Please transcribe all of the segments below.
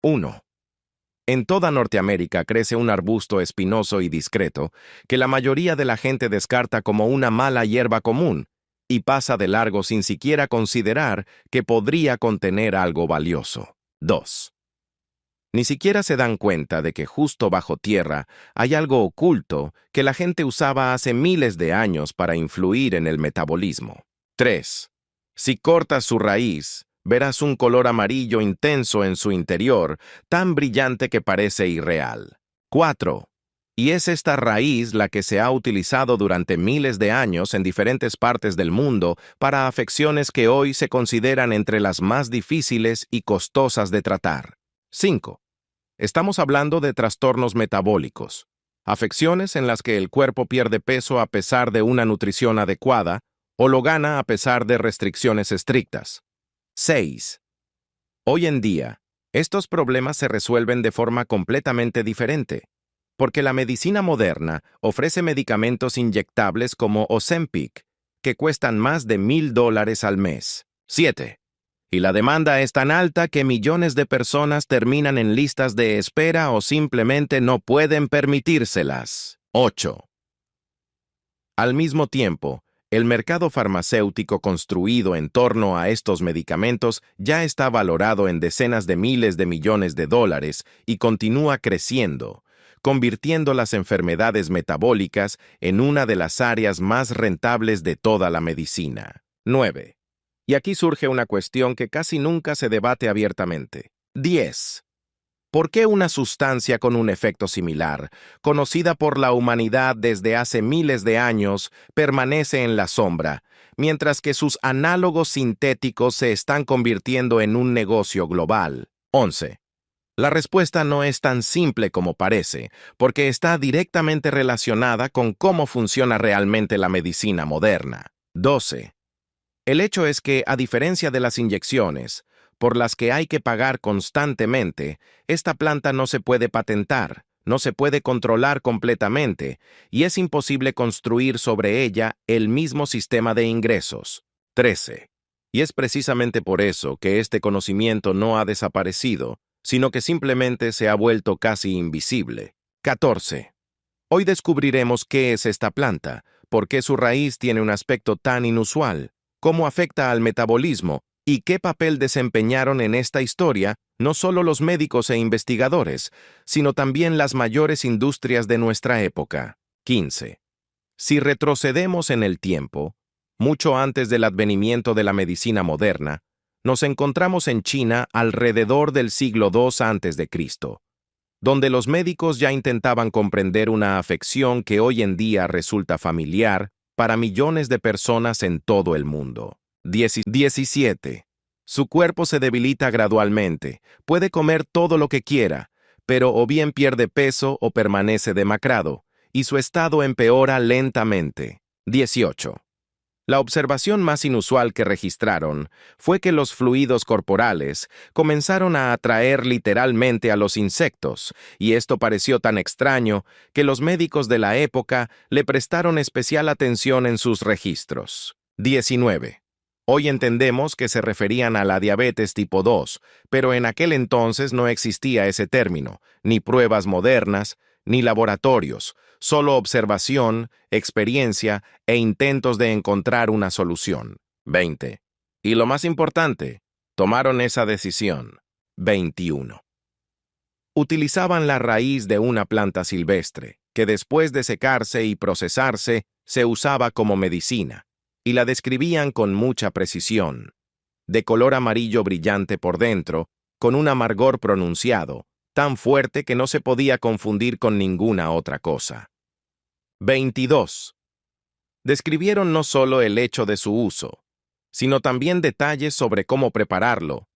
1. En toda Norteamérica crece un arbusto espinoso y discreto que la mayoría de la gente descarta como una mala hierba común y pasa de largo sin siquiera considerar que podría contener algo valioso. 2. Ni siquiera se dan cuenta de que justo bajo tierra hay algo oculto que la gente usaba hace miles de años para influir en el metabolismo. 3. Si cortas su raíz, verás un color amarillo intenso en su interior, tan brillante que parece irreal. 4. Y es esta raíz la que se ha utilizado durante miles de años en diferentes partes del mundo para afecciones que hoy se consideran entre las más difíciles y costosas de tratar. 5. Estamos hablando de trastornos metabólicos, afecciones en las que el cuerpo pierde peso a pesar de una nutrición adecuada o lo gana a pesar de restricciones estrictas. 6. Hoy en día, estos problemas se resuelven de forma completamente diferente, porque la medicina moderna ofrece medicamentos inyectables como Ozempic, que cuestan más de $1,000 al mes. 7. Y la demanda es tan alta que millones de personas terminan en listas de espera o simplemente no pueden permitírselas. 8. Al mismo tiempo, el mercado farmacéutico construido en torno a estos medicamentos ya está valorado en decenas de miles de millones de dólares y continúa creciendo, convirtiendo las enfermedades metabólicas en una de las áreas más rentables de toda la medicina. 9. Y aquí surge una cuestión que casi nunca se debate abiertamente. 10. ¿Por qué una sustancia con un efecto similar, conocida por la humanidad desde hace miles de años, permanece en la sombra, mientras que sus análogos sintéticos se están convirtiendo en un negocio global? 11. La respuesta no es tan simple como parece, porque está directamente relacionada con cómo funciona realmente la medicina moderna. 12. El hecho es que, a diferencia de las inyecciones, por las que hay que pagar constantemente, esta planta no se puede patentar, no se puede controlar completamente, y es imposible construir sobre ella el mismo sistema de ingresos. 13. Y es precisamente por eso que este conocimiento no ha desaparecido, sino que simplemente se ha vuelto casi invisible. 14. Hoy descubriremos qué es esta planta, por qué su raíz tiene un aspecto tan inusual, cómo afecta al metabolismo y qué papel desempeñaron en esta historia no solo los médicos e investigadores, sino también las mayores industrias de nuestra época. 15. Si retrocedemos en el tiempo, mucho antes del advenimiento de la medicina moderna, nos encontramos en China alrededor del siglo II a.C., donde los médicos ya intentaban comprender una afección que hoy en día resulta familiar para millones de personas en todo el mundo. 17. Su cuerpo se debilita gradualmente, puede comer todo lo que quiera, pero o bien pierde peso o permanece demacrado, y su estado empeora lentamente. 18. La observación más inusual que registraron fue que los fluidos corporales comenzaron a atraer literalmente a los insectos, y esto pareció tan extraño que los médicos de la época le prestaron especial atención en sus registros. 19. Hoy entendemos que se referían a la diabetes tipo 2, pero en aquel entonces no existía ese término, ni pruebas modernas, ni laboratorios, solo observación, experiencia e intentos de encontrar una solución. 20. Y lo más importante, tomaron esa decisión. 21. Utilizaban la raíz de una planta silvestre, que después de secarse y procesarse, se usaba como medicina, y la describían con mucha precisión. De color amarillo brillante por dentro, con un amargor pronunciado, tan fuerte que no se podía confundir con ninguna otra cosa. 22. Describieron no solo el hecho de su uso, sino también detalles sobre cómo prepararlo,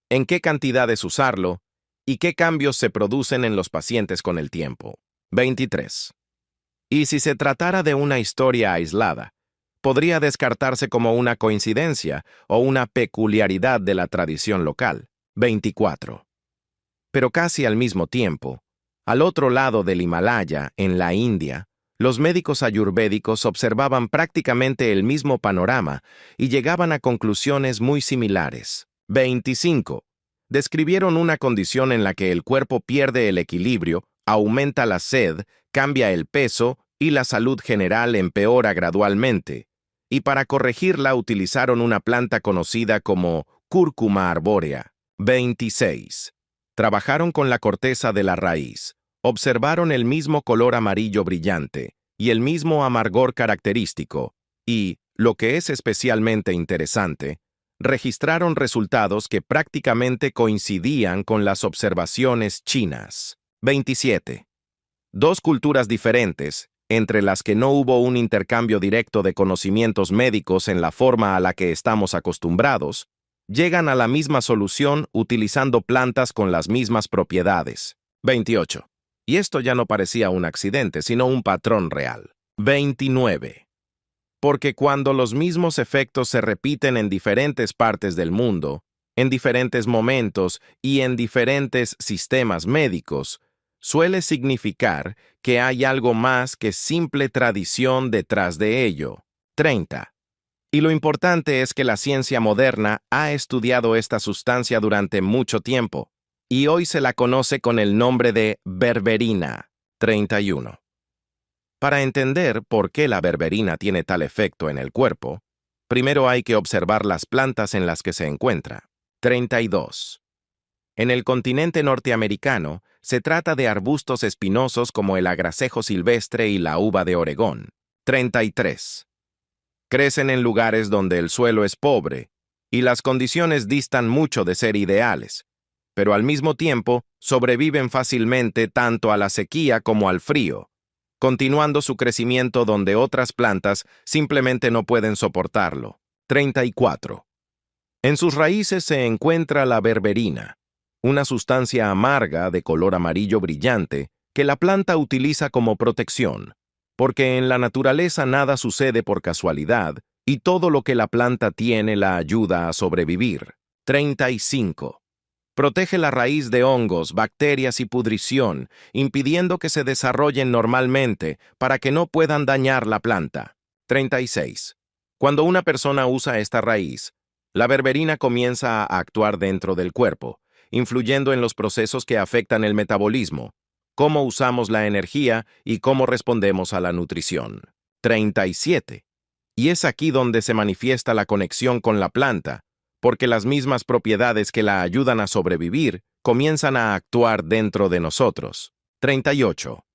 en qué cantidades usarlo y qué cambios se producen en los pacientes con el tiempo. 23. Y si se tratara de una historia aislada, podría descartarse como una coincidencia o una peculiaridad de la tradición local. 24. Pero casi al mismo tiempo, al otro lado del Himalaya, en la India, los médicos ayurvédicos observaban prácticamente el mismo panorama y llegaban a conclusiones muy similares. 25. Describieron una condición en la que el cuerpo pierde el equilibrio, aumenta la sed, cambia el peso y la salud general empeora gradualmente. Y para corregirla utilizaron una planta conocida como cúrcuma arbórea. 26. Trabajaron con la corteza de la raíz. Observaron el mismo color amarillo brillante y el mismo amargor característico. Y, lo que es especialmente interesante, registraron resultados que prácticamente coincidían con las observaciones chinas. 27. Dos culturas diferentes, entre las que no hubo un intercambio directo de conocimientos médicos en la forma a la que estamos acostumbrados, llegan a la misma solución utilizando plantas con las mismas propiedades. 28. Y esto ya no parecía un accidente, sino un patrón real. 29. Porque cuando los mismos efectos se repiten en diferentes partes del mundo, en diferentes momentos y en diferentes sistemas médicos, suele significar que hay algo más que simple tradición detrás de ello. 30. Y lo importante es que la ciencia moderna ha estudiado esta sustancia durante mucho tiempo, y hoy se la conoce con el nombre de berberina. 31. Para entender por qué la berberina tiene tal efecto en el cuerpo, primero hay que observar las plantas en las que se encuentra. 32. En el continente norteamericano, se trata de arbustos espinosos como el agracejo silvestre y la uva de Oregón. 33. Crecen en lugares donde el suelo es pobre y las condiciones distan mucho de ser ideales, pero al mismo tiempo sobreviven fácilmente tanto a la sequía como al frío, continuando su crecimiento donde otras plantas simplemente no pueden soportarlo. 34. En sus raíces se encuentra la berberina, una sustancia amarga de color amarillo brillante que la planta utiliza como protección, porque en la naturaleza nada sucede por casualidad y todo lo que la planta tiene la ayuda a sobrevivir. 35. Protege la raíz de hongos, bacterias y pudrición, impidiendo que se desarrollen normalmente para que no puedan dañar la planta. 36. Cuando una persona usa esta raíz, la berberina comienza a actuar dentro del cuerpo, influyendo en los procesos que afectan el metabolismo, cómo usamos la energía y cómo respondemos a la nutrición. 37. Y es aquí donde se manifiesta la conexión con la planta, porque las mismas propiedades que la ayudan a sobrevivir comienzan a actuar dentro de nosotros. 38.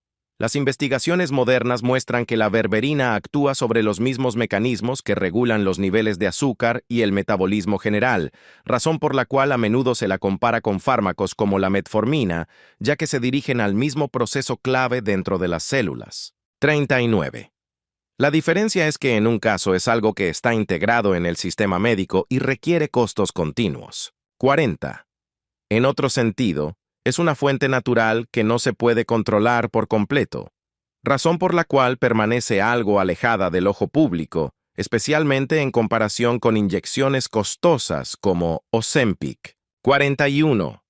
Las investigaciones modernas muestran que la berberina actúa sobre los mismos mecanismos que regulan los niveles de azúcar y el metabolismo general, razón por la cual a menudo se la compara con fármacos como la metformina, ya que se dirigen al mismo proceso clave dentro de las células. 39. La diferencia es que en un caso es algo que está integrado en el sistema médico y requiere costos continuos. 40. En otro sentido, es una fuente natural que no se puede controlar por completo, razón por la cual permanece algo alejada del ojo público, especialmente en comparación con inyecciones costosas como Ozempic. 41.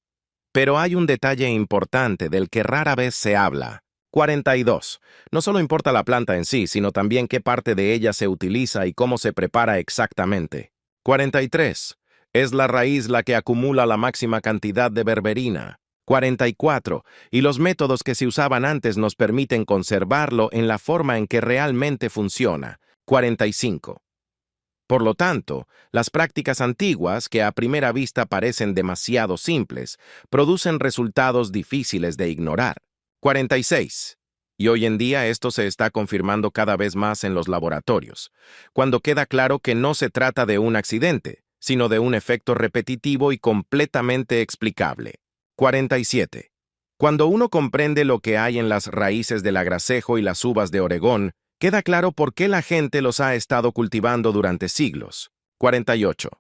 Pero hay un detalle importante del que rara vez se habla. 42. No solo importa la planta en sí, sino también qué parte de ella se utiliza y cómo se prepara exactamente. 43. Es la raíz la que acumula la máxima cantidad de berberina. 44. Y los métodos que se usaban antes nos permiten conservarlo en la forma en que realmente funciona. 45. Por lo tanto, las prácticas antiguas, que a primera vista parecen demasiado simples, producen resultados difíciles de ignorar. 46. Y hoy en día esto se está confirmando cada vez más en los laboratorios, cuando queda claro que no se trata de un accidente, sino de un efecto repetitivo y completamente explicable. 47. Cuando uno comprende lo que hay en las raíces del agracejo y las uvas de Oregón, queda claro por qué la gente los ha estado cultivando durante siglos. 48.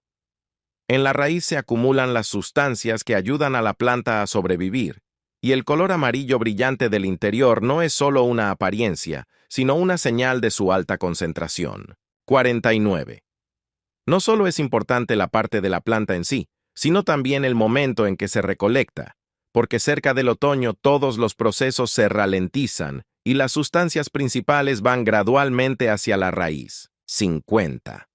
En la raíz se acumulan las sustancias que ayudan a la planta a sobrevivir, y el color amarillo brillante del interior no es solo una apariencia, sino una señal de su alta concentración. 49. No solo es importante la parte de la planta en sí, sino también el momento en que se recolecta, porque cerca del otoño todos los procesos se ralentizan y las sustancias principales van gradualmente hacia la raíz. 50.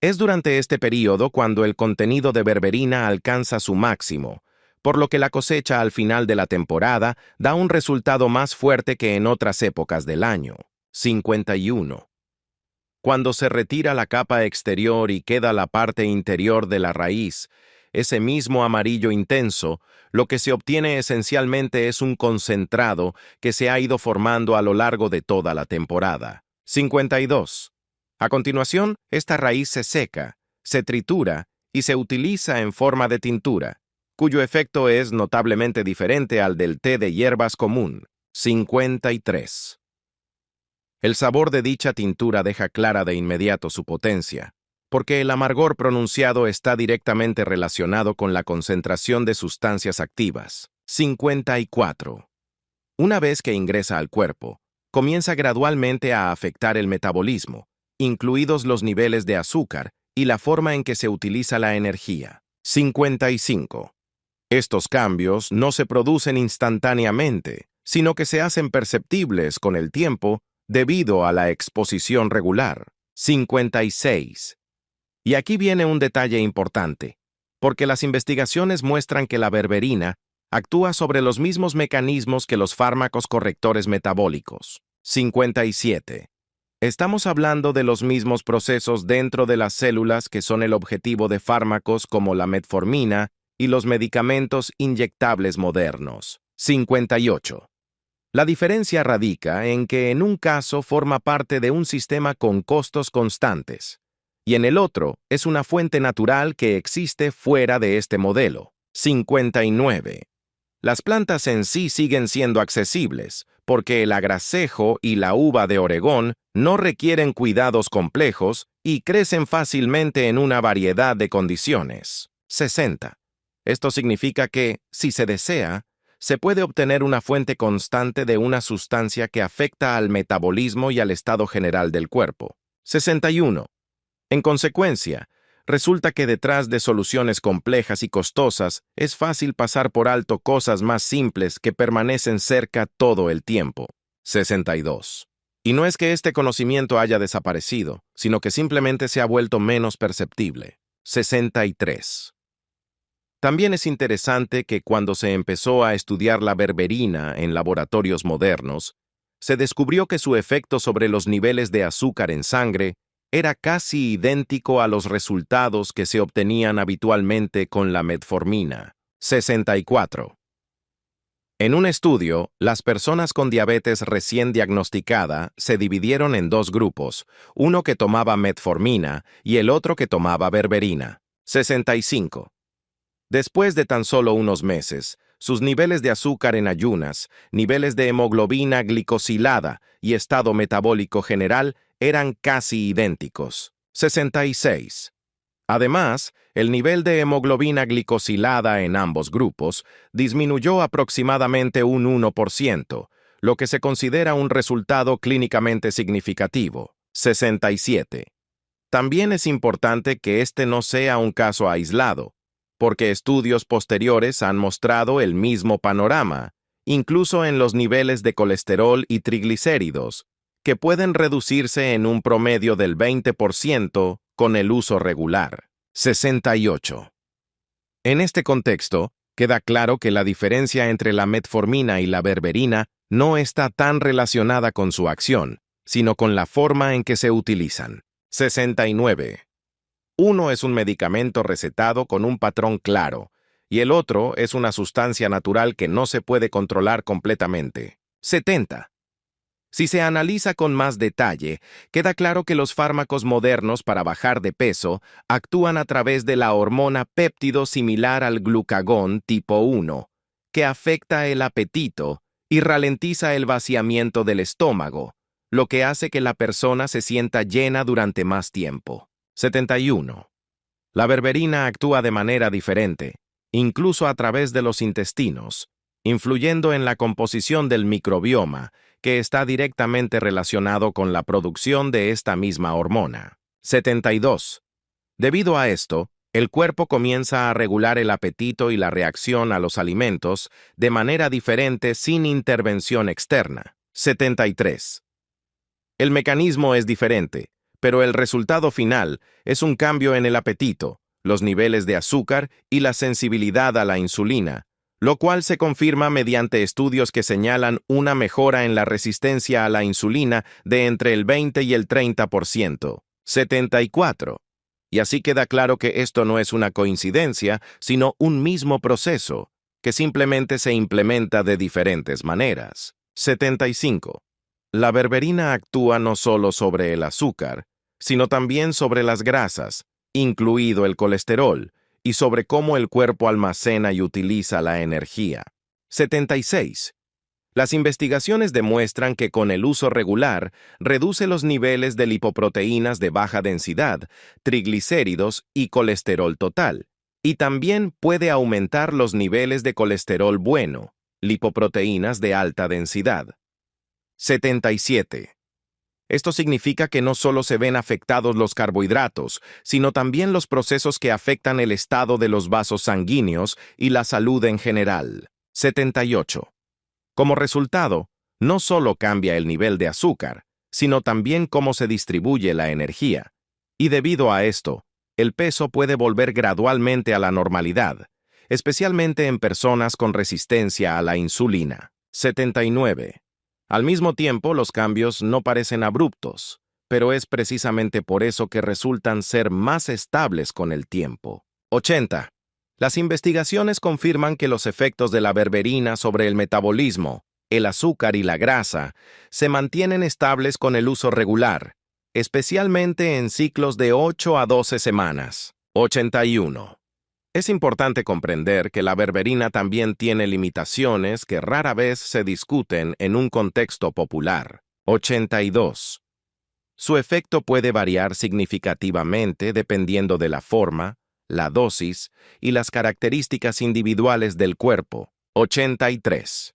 Es durante este período cuando el contenido de berberina alcanza su máximo, por lo que la cosecha al final de la temporada da un resultado más fuerte que en otras épocas del año. 51. Cuando se retira la capa exterior y queda la parte interior de la raíz, ese mismo amarillo intenso, lo que se obtiene esencialmente es un concentrado que se ha ido formando a lo largo de toda la temporada. 52. A continuación, esta raíz se seca, se tritura y se utiliza en forma de tintura, cuyo efecto es notablemente diferente al del té de hierbas común. 53. El sabor de dicha tintura deja clara de inmediato su potencia, porque el amargor pronunciado está directamente relacionado con la concentración de sustancias activas. 54. Una vez que ingresa al cuerpo, comienza gradualmente a afectar el metabolismo, incluidos los niveles de azúcar y la forma en que se utiliza la energía. 55. Estos cambios no se producen instantáneamente, sino que se hacen perceptibles con el tiempo debido a la exposición regular. 56. Y aquí viene un detalle importante, porque las investigaciones muestran que la berberina actúa sobre los mismos mecanismos que los fármacos correctores metabólicos. 57. Estamos hablando de los mismos procesos dentro de las células que son el objetivo de fármacos como la metformina y los medicamentos inyectables modernos. 58. La diferencia radica en que en un caso forma parte de un sistema con costos constantes, y en el otro es una fuente natural que existe fuera de este modelo. 59. Las plantas en sí siguen siendo accesibles, porque el agracejo y la uva de Oregón no requieren cuidados complejos y crecen fácilmente en una variedad de condiciones. 60. Esto significa que, si se desea, se puede obtener una fuente constante de una sustancia que afecta al metabolismo y al estado general del cuerpo. 61. En consecuencia, resulta que detrás de soluciones complejas y costosas es fácil pasar por alto cosas más simples que permanecen cerca todo el tiempo. 62. Y no es que este conocimiento haya desaparecido, sino que simplemente se ha vuelto menos perceptible. 63. También es interesante que cuando se empezó a estudiar la berberina en laboratorios modernos, se descubrió que su efecto sobre los niveles de azúcar en sangre era casi idéntico a los resultados que se obtenían habitualmente con la metformina. 64. En un estudio, las personas con diabetes recién diagnosticada se dividieron en dos grupos, uno que tomaba metformina y el otro que tomaba berberina. 65. Después de tan solo unos meses, sus niveles de azúcar en ayunas, niveles de hemoglobina glicosilada y estado metabólico general eran casi idénticos. 66. Además, el nivel de hemoglobina glicosilada en ambos grupos disminuyó aproximadamente un 1%, lo que se considera un resultado clínicamente significativo. 67. También es importante que este no sea un caso aislado, porque estudios posteriores han mostrado el mismo panorama, incluso en los niveles de colesterol y triglicéridos, que pueden reducirse en un promedio del 20% con el uso regular. 68. En este contexto, queda claro que la diferencia entre la metformina y la berberina no está tan relacionada con su acción, sino con la forma en que se utilizan. 69. Uno es un medicamento recetado con un patrón claro, y el otro es una sustancia natural que no se puede controlar completamente. 70. Si se analiza con más detalle, queda claro que los fármacos modernos para bajar de peso actúan a través de la hormona péptido similar al glucagón tipo 1, que afecta el apetito y ralentiza el vaciamiento del estómago, lo que hace que la persona se sienta llena durante más tiempo. 71. La berberina actúa de manera diferente, incluso a través de los intestinos, influyendo en la composición del microbioma, que está directamente relacionado con la producción de esta misma hormona. 72. Debido a esto, el cuerpo comienza a regular el apetito y la reacción a los alimentos de manera diferente sin intervención externa. 73. El mecanismo es diferente, pero el resultado final es un cambio en el apetito, los niveles de azúcar y la sensibilidad a la insulina, lo cual se confirma mediante estudios que señalan una mejora en la resistencia a la insulina de entre el 20 y el 30%. 74. Y así queda claro que esto no es una coincidencia, sino un mismo proceso, que simplemente se implementa de diferentes maneras. 75. La berberina actúa no solo sobre el azúcar, sino también sobre las grasas, incluido el colesterol, y sobre cómo el cuerpo almacena y utiliza la energía. 76. Las investigaciones demuestran que con el uso regular reduce los niveles de lipoproteínas de baja densidad, triglicéridos y colesterol total, y también puede aumentar los niveles de colesterol bueno, lipoproteínas de alta densidad. 77. Esto significa que no solo se ven afectados los carbohidratos, sino también los procesos que afectan el estado de los vasos sanguíneos y la salud en general. 78. Como resultado, no solo cambia el nivel de azúcar, sino también cómo se distribuye la energía. Y debido a esto, el peso puede volver gradualmente a la normalidad, especialmente en personas con resistencia a la insulina. 79. Al mismo tiempo, los cambios no parecen abruptos, pero es precisamente por eso que resultan ser más estables con el tiempo. 80. Las investigaciones confirman que los efectos de la berberina sobre el metabolismo, el azúcar y la grasa se mantienen estables con el uso regular, especialmente en ciclos de 8 a 12 semanas. 81. Es importante comprender que la berberina también tiene limitaciones que rara vez se discuten en un contexto popular. 82. Su efecto puede variar significativamente dependiendo de la forma, la dosis y las características individuales del cuerpo. 83.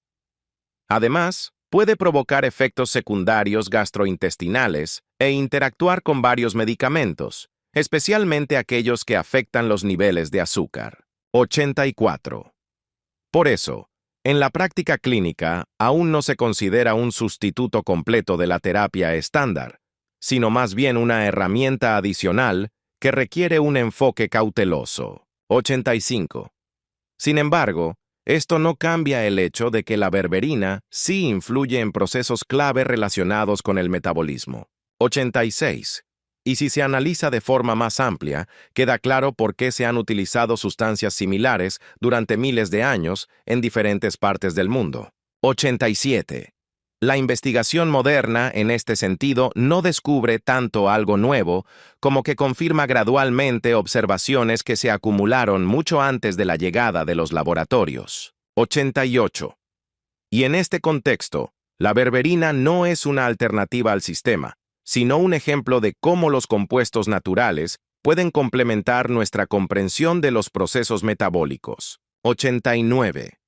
Además, puede provocar efectos secundarios gastrointestinales e interactuar con varios medicamentos, especialmente aquellos que afectan los niveles de azúcar. 84. Por eso, en la práctica clínica aún no se considera un sustituto completo de la terapia estándar, sino más bien una herramienta adicional que requiere un enfoque cauteloso. 85. Sin embargo, esto no cambia el hecho de que la berberina sí influye en procesos clave relacionados con el metabolismo. 86. Y si se analiza de forma más amplia, queda claro por qué se han utilizado sustancias similares durante miles de años en diferentes partes del mundo. 87. La investigación moderna, en este sentido, no descubre tanto algo nuevo, como que confirma gradualmente observaciones que se acumularon mucho antes de la llegada de los laboratorios. 88. Y en este contexto, la berberina no es una alternativa al sistema, sino un ejemplo de cómo los compuestos naturales pueden complementar nuestra comprensión de los procesos metabólicos. 89.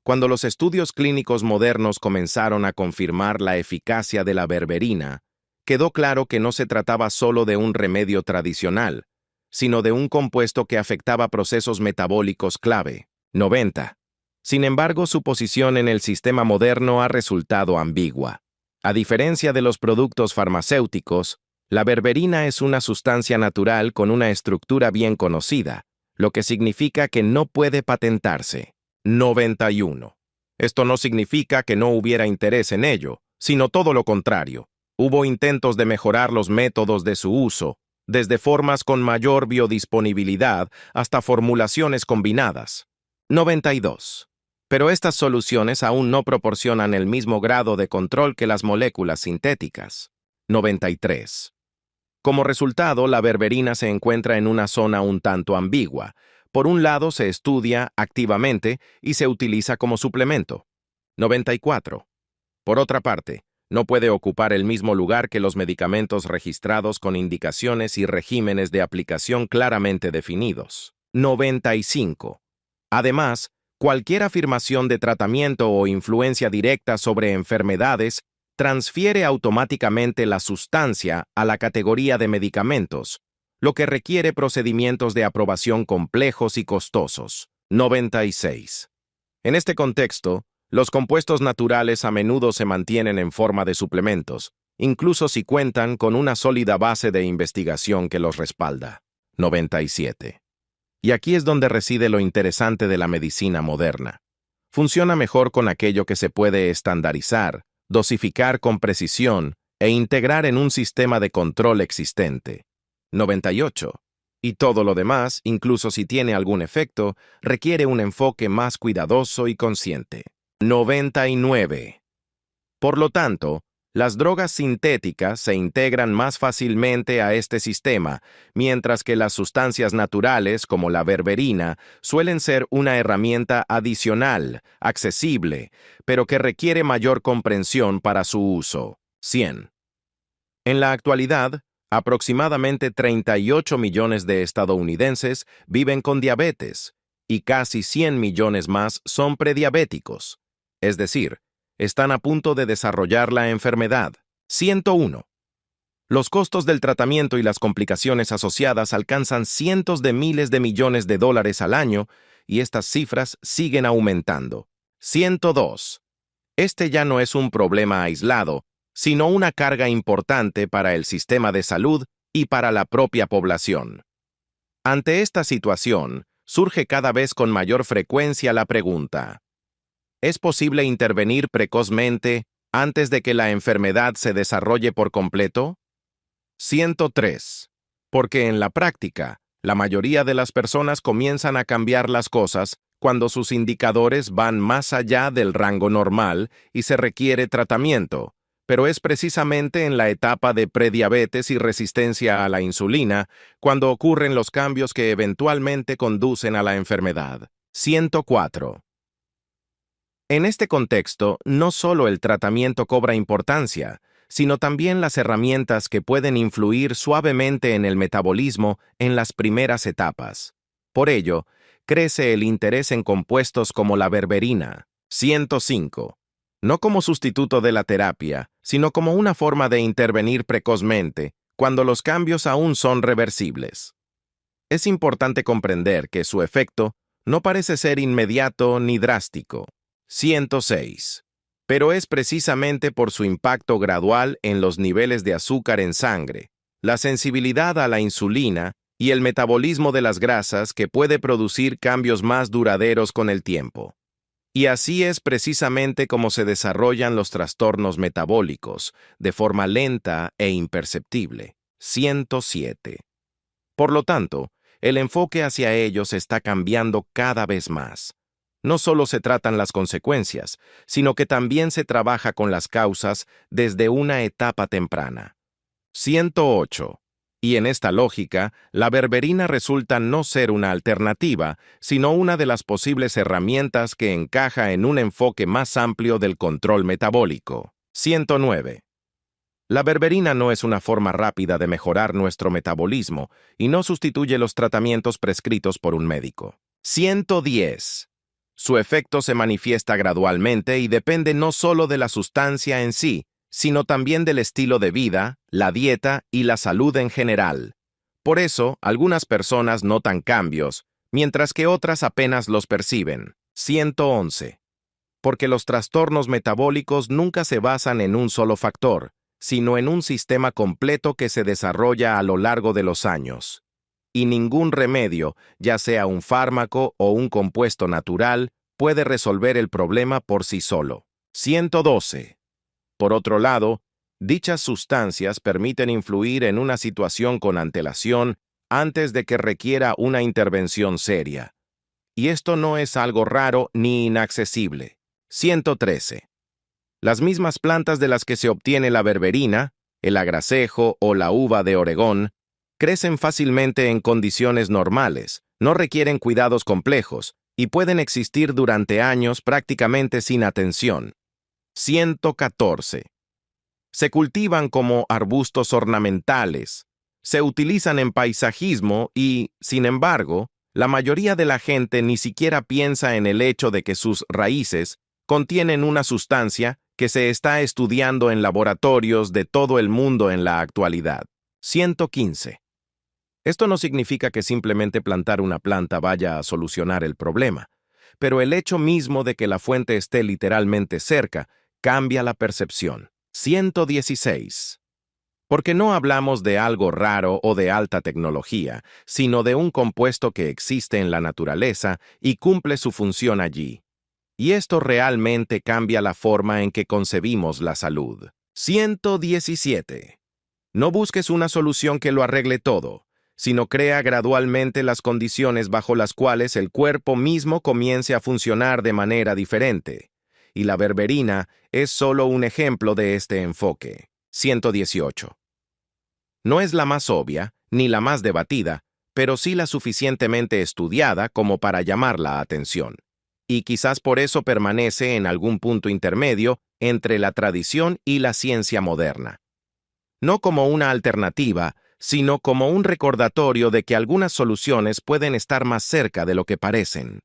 Cuando los estudios clínicos modernos comenzaron a confirmar la eficacia de la berberina, quedó claro que no se trataba solo de un remedio tradicional, sino de un compuesto que afectaba procesos metabólicos clave. 90. Sin embargo, su posición en el sistema moderno ha resultado ambigua. A diferencia de los productos farmacéuticos, la berberina es una sustancia natural con una estructura bien conocida, lo que significa que no puede patentarse. 91. Esto no significa que no hubiera interés en ello, sino todo lo contrario. Hubo intentos de mejorar los métodos de su uso, desde formas con mayor biodisponibilidad hasta formulaciones combinadas. 92. Pero estas soluciones aún no proporcionan el mismo grado de control que las moléculas sintéticas. 93. Como resultado, la berberina se encuentra en una zona un tanto ambigua. Por un lado, se estudia activamente y se utiliza como suplemento. 94. Por otra parte, no puede ocupar el mismo lugar que los medicamentos registrados con indicaciones y regímenes de aplicación claramente definidos. 95. Además, cualquier afirmación de tratamiento o influencia directa sobre enfermedades transfiere automáticamente la sustancia a la categoría de medicamentos, lo que requiere procedimientos de aprobación complejos y costosos. 96. En este contexto, los compuestos naturales a menudo se mantienen en forma de suplementos, incluso si cuentan con una sólida base de investigación que los respalda. 97. Y aquí es donde reside lo interesante de la medicina moderna. Funciona mejor con aquello que se puede estandarizar, dosificar con precisión e integrar en un sistema de control existente. 98. Y todo lo demás, incluso si tiene algún efecto, requiere un enfoque más cuidadoso y consciente. 99. Por lo tanto, las drogas sintéticas se integran más fácilmente a este sistema, mientras que las sustancias naturales, como la berberina, suelen ser una herramienta adicional, accesible, pero que requiere mayor comprensión para su uso. 100. En la actualidad, aproximadamente 38 millones de estadounidenses viven con diabetes, y casi 100 millones más son prediabéticos, es decir, están a punto de desarrollar la enfermedad. 101. Los costos del tratamiento y las complicaciones asociadas alcanzan cientos de miles de millones de dólares al año y estas cifras siguen aumentando. 102. Este ya no es un problema aislado, sino una carga importante para el sistema de salud y para la propia población. Ante esta situación, surge cada vez con mayor frecuencia la pregunta: ¿es posible intervenir precozmente antes de que la enfermedad se desarrolle por completo? 103. Porque en la práctica, la mayoría de las personas comienzan a cambiar las cosas cuando sus indicadores van más allá del rango normal y se requiere tratamiento, pero es precisamente en la etapa de prediabetes y resistencia a la insulina cuando ocurren los cambios que eventualmente conducen a la enfermedad. 104. En este contexto, no solo el tratamiento cobra importancia, sino también las herramientas que pueden influir suavemente en el metabolismo en las primeras etapas. Por ello, crece el interés en compuestos como la berberina. 105. No como sustituto de la terapia, sino como una forma de intervenir precozmente, cuando los cambios aún son reversibles. Es importante comprender que su efecto no parece ser inmediato ni drástico. 106. Pero es precisamente por su impacto gradual en los niveles de azúcar en sangre, la sensibilidad a la insulina y el metabolismo de las grasas que puede producir cambios más duraderos con el tiempo. Y así es precisamente como se desarrollan los trastornos metabólicos, de forma lenta e imperceptible. 107. Por lo tanto, el enfoque hacia ellos está cambiando cada vez más. No solo se tratan las consecuencias, sino que también se trabaja con las causas desde una etapa temprana. 108. Y en esta lógica, la berberina resulta no ser una alternativa, sino una de las posibles herramientas que encaja en un enfoque más amplio del control metabólico. 109. La berberina no es una forma rápida de mejorar nuestro metabolismo y no sustituye los tratamientos prescritos por un médico. 110. Su efecto se manifiesta gradualmente y depende no solo de la sustancia en sí, sino también del estilo de vida, la dieta y la salud en general. Por eso, algunas personas notan cambios, mientras que otras apenas los perciben. 111. Porque los trastornos metabólicos nunca se basan en un solo factor, sino en un sistema completo que se desarrolla a lo largo de los años. Y ningún remedio, ya sea un fármaco o un compuesto natural, puede resolver el problema por sí solo. 112. Por otro lado, dichas sustancias permiten influir en una situación con antelación antes de que requiera una intervención seria. Y esto no es algo raro ni inaccesible. 113. Las mismas plantas de las que se obtiene la berberina, el agracejo o la uva de Oregón, crecen fácilmente en condiciones normales, no requieren cuidados complejos y pueden existir durante años prácticamente sin atención. 114. Se cultivan como arbustos ornamentales, se utilizan en paisajismo y, sin embargo, la mayoría de la gente ni siquiera piensa en el hecho de que sus raíces contienen una sustancia que se está estudiando en laboratorios de todo el mundo en la actualidad. 115. Esto no significa que simplemente plantar una planta vaya a solucionar el problema, pero el hecho mismo de que la fuente esté literalmente cerca cambia la percepción. 116. Porque no hablamos de algo raro o de alta tecnología, sino de un compuesto que existe en la naturaleza y cumple su función allí. Y esto realmente cambia la forma en que concebimos la salud. 117. No busques una solución que lo arregle todo, sino crea gradualmente las condiciones bajo las cuales el cuerpo mismo comience a funcionar de manera diferente. Y la berberina es solo un ejemplo de este enfoque. 118. No es la más obvia, ni la más debatida, pero sí la suficientemente estudiada como para llamar la atención. Y quizás por eso permanece en algún punto intermedio entre la tradición y la ciencia moderna. No como una alternativa, sino como un recordatorio de que algunas soluciones pueden estar más cerca de lo que parecen.